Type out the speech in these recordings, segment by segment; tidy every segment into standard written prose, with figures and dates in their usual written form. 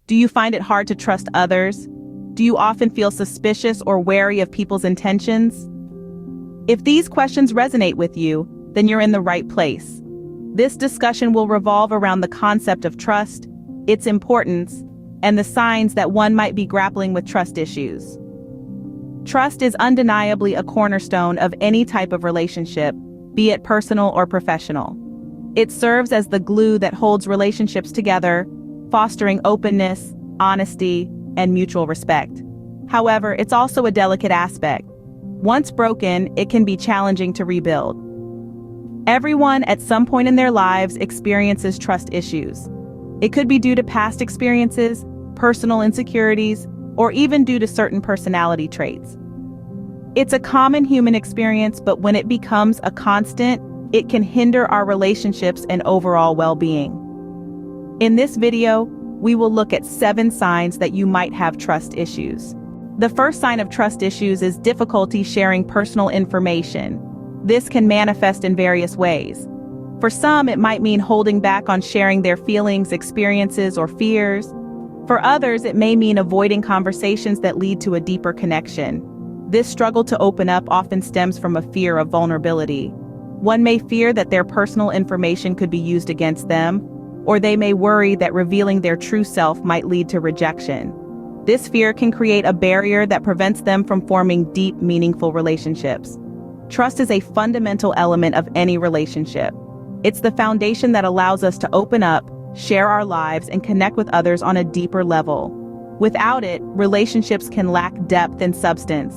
Do you find it hard to trust others? Do you often feel suspicious or wary of people's intentions? If these questions resonate with you, then you're in the right place. This discussion will revolve around the concept of trust, its importance, and the signs that one might be grappling with trust issues. Trust is undeniably a cornerstone of any type of relationship, be it personal or professional. It serves as the glue that holds relationships together, fostering openness, honesty, and mutual respect. However, it's also a delicate aspect. Once broken, it can be challenging to rebuild. Everyone at some point in their lives experiences trust issues. It could be due to past experiences, personal insecurities, or even due to certain personality traits. It's a common human experience, but when it becomes a constant, it can hinder our relationships and overall well-being. In this video, we will look at 7 signs that you might have trust issues. The first sign of trust issues is difficulty sharing personal information. This can manifest in various ways. For some, it might mean holding back on sharing their feelings, experiences, or fears. For others, it may mean avoiding conversations that lead to a deeper connection. This struggle to open up often stems from a fear of vulnerability. One may fear that their personal information could be used against them, or they may worry that revealing their true self might lead to rejection. This fear can create a barrier that prevents them from forming deep, meaningful relationships. Trust is a fundamental element of any relationship. It's the foundation that allows us to open up, share our lives, and connect with others on a deeper level. Without it, relationships can lack depth and substance.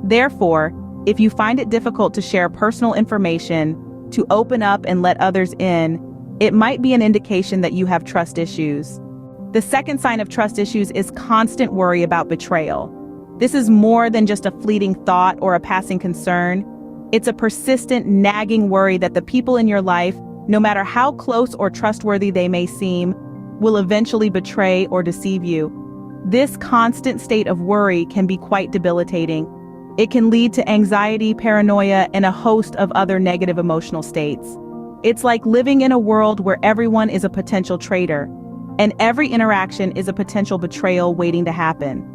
Therefore, if you find it difficult to share personal information, to open up and let others in, it might be an indication that you have trust issues. The second sign of trust issues is constant worry about betrayal. This is more than just a fleeting thought or a passing concern. It's a persistent, nagging worry that the people in your life, no matter how close or trustworthy they may seem, will eventually betray or deceive you. This constant state of worry can be quite debilitating. It can lead to anxiety, paranoia, and a host of other negative emotional states. It's like living in a world where everyone is a potential traitor, and every interaction is a potential betrayal waiting to happen.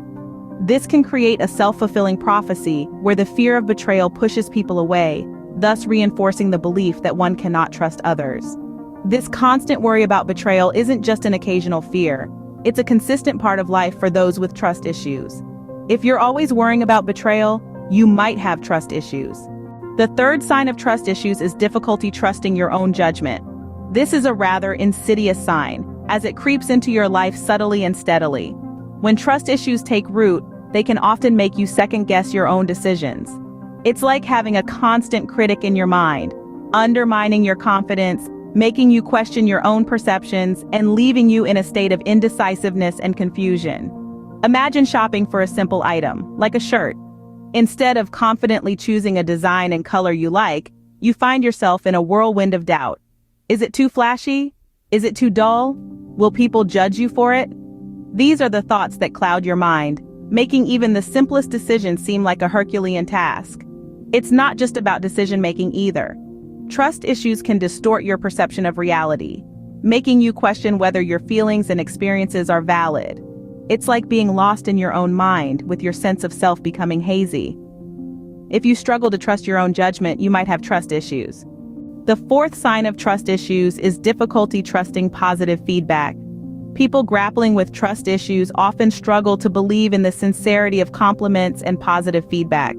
This can create a self-fulfilling prophecy where the fear of betrayal pushes people away, thus reinforcing the belief that one cannot trust others. This constant worry about betrayal isn't just an occasional fear. It's a consistent part of life for those with trust issues. If you're always worrying about betrayal, you might have trust issues. The third sign of trust issues is difficulty trusting your own judgment. This is a rather insidious sign, as it creeps into your life subtly and steadily. When trust issues take root, they can often make you second-guess your own decisions. It's like having a constant critic in your mind, undermining your confidence, making you question your own perceptions, and leaving you in a state of indecisiveness and confusion. Imagine shopping for a simple item, like a shirt. Instead of confidently choosing a design and color you like, you find yourself in a whirlwind of doubt. Is it too flashy? Is it too dull? Will people judge you for it? These are the thoughts that cloud your mind, making even the simplest decision seem like a Herculean task. It's not just about decision-making either. Trust issues can distort your perception of reality, making you question whether your feelings and experiences are valid. It's like being lost in your own mind, with your sense of self becoming hazy. If you struggle to trust your own judgment, you might have trust issues. The fourth sign of trust issues is difficulty trusting positive feedback. People grappling with trust issues often struggle to believe in the sincerity of compliments and positive feedback.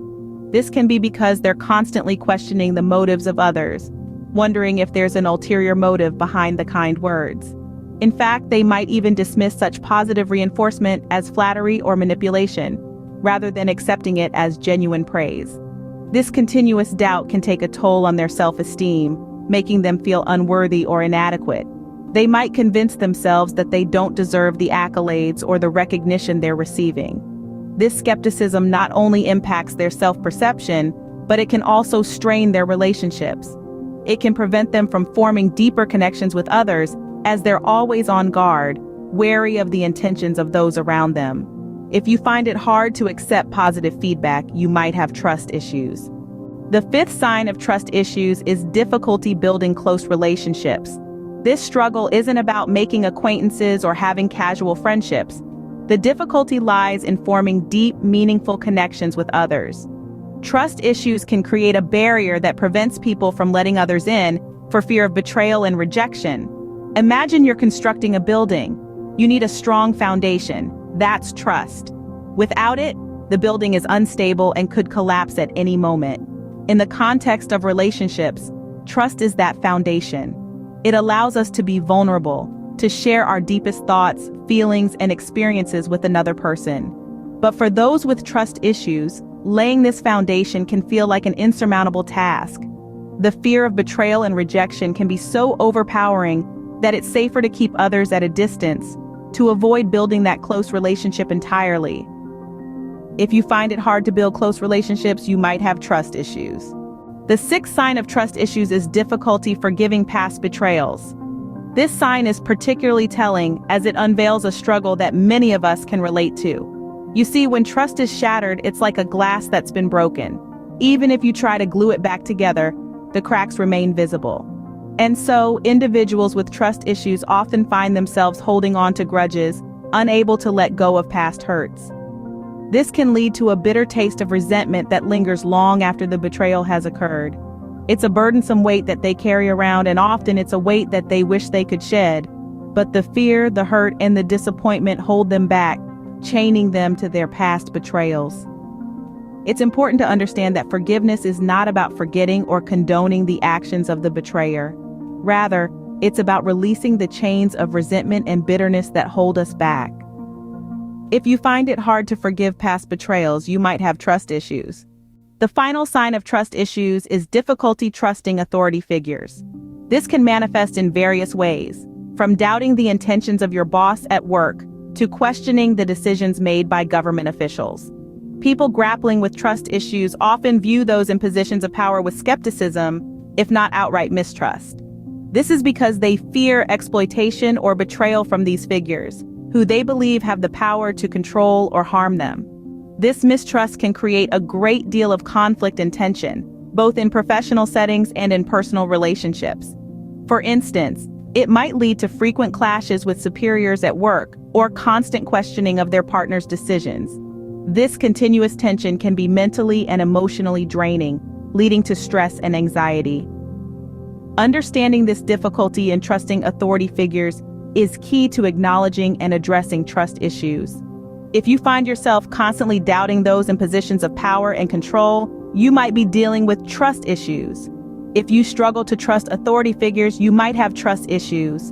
This can be because they're constantly questioning the motives of others, wondering if there's an ulterior motive behind the kind words. In fact, they might even dismiss such positive reinforcement as flattery or manipulation, rather than accepting it as genuine praise. This continuous doubt can take a toll on their self-esteem, making them feel unworthy or inadequate. They might convince themselves that they don't deserve the accolades or the recognition they're receiving. This skepticism not only impacts their self-perception, but it can also strain their relationships. It can prevent them from forming deeper connections with others, as they're always on guard, wary of the intentions of those around them. If you find it hard to accept positive feedback, you might have trust issues. The fifth sign of trust issues is difficulty building close relationships. This struggle isn't about making acquaintances or having casual friendships. The difficulty lies in forming deep, meaningful connections with others. Trust issues can create a barrier that prevents people from letting others in for fear of betrayal and rejection. Imagine you're constructing a building. You need a strong foundation. That's trust. Without it, the building is unstable and could collapse at any moment. In the context of relationships, trust is that foundation. It allows us to be vulnerable, to share our deepest thoughts, feelings, and experiences with another person. But for those with trust issues, laying this foundation can feel like an insurmountable task. The fear of betrayal and rejection can be so overpowering that it's safer to keep others at a distance, to avoid building that close relationship entirely. If you find it hard to build close relationships, you might have trust issues. The sixth sign of trust issues is difficulty forgiving past betrayals. This sign is particularly telling as it unveils a struggle that many of us can relate to. You see, when trust is shattered, it's like a glass that's been broken. Even if you try to glue it back together, the cracks remain visible. And so, individuals with trust issues often find themselves holding on to grudges, unable to let go of past hurts. This can lead to a bitter taste of resentment that lingers long after the betrayal has occurred. It's a burdensome weight that they carry around, and often it's a weight that they wish they could shed. But the fear, the hurt, and the disappointment hold them back, chaining them to their past betrayals. It's important to understand that forgiveness is not about forgetting or condoning the actions of the betrayer. Rather, it's about releasing the chains of resentment and bitterness that hold us back. If you find it hard to forgive past betrayals, you might have trust issues. The final sign of trust issues is difficulty trusting authority figures. This can manifest in various ways, from doubting the intentions of your boss at work to questioning the decisions made by government officials. People grappling with trust issues often view those in positions of power with skepticism, if not outright mistrust. This is because they fear exploitation or betrayal from these figures, who they believe have the power to control or harm them. This mistrust can create a great deal of conflict and tension, both in professional settings and in personal relationships. For instance, it might lead to frequent clashes with superiors at work or constant questioning of their partner's decisions. This continuous tension can be mentally and emotionally draining, leading to stress and anxiety. Understanding this difficulty in trusting authority figures is key to acknowledging and addressing trust issues. If you find yourself constantly doubting those in positions of power and control, you might be dealing with trust issues. If you struggle to trust authority figures, you might have trust issues.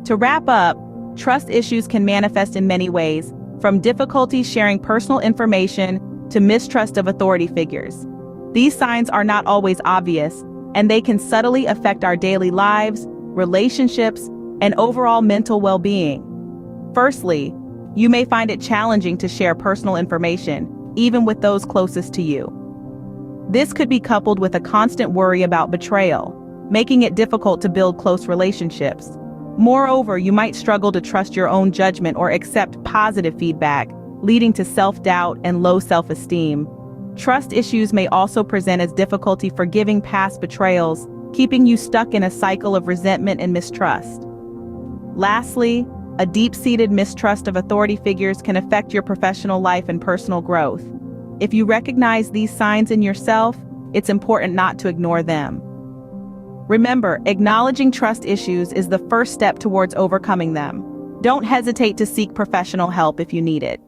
To wrap up, trust issues can manifest in many ways, from difficulty sharing personal information to mistrust of authority figures. These signs are not always obvious, and they can subtly affect our daily lives, relationships, and overall mental well-being. Firstly, you may find it challenging to share personal information, even with those closest to you. This could be coupled with a constant worry about betrayal, making it difficult to build close relationships. Moreover, you might struggle to trust your own judgment or accept positive feedback, leading to self-doubt and low self-esteem. Trust issues may also present as difficulty forgiving past betrayals, keeping you stuck in a cycle of resentment and mistrust. Lastly, a deep-seated mistrust of authority figures can affect your professional life and personal growth. If you recognize these signs in yourself, it's important not to ignore them. Remember, acknowledging trust issues is the first step towards overcoming them. Don't hesitate to seek professional help if you need it.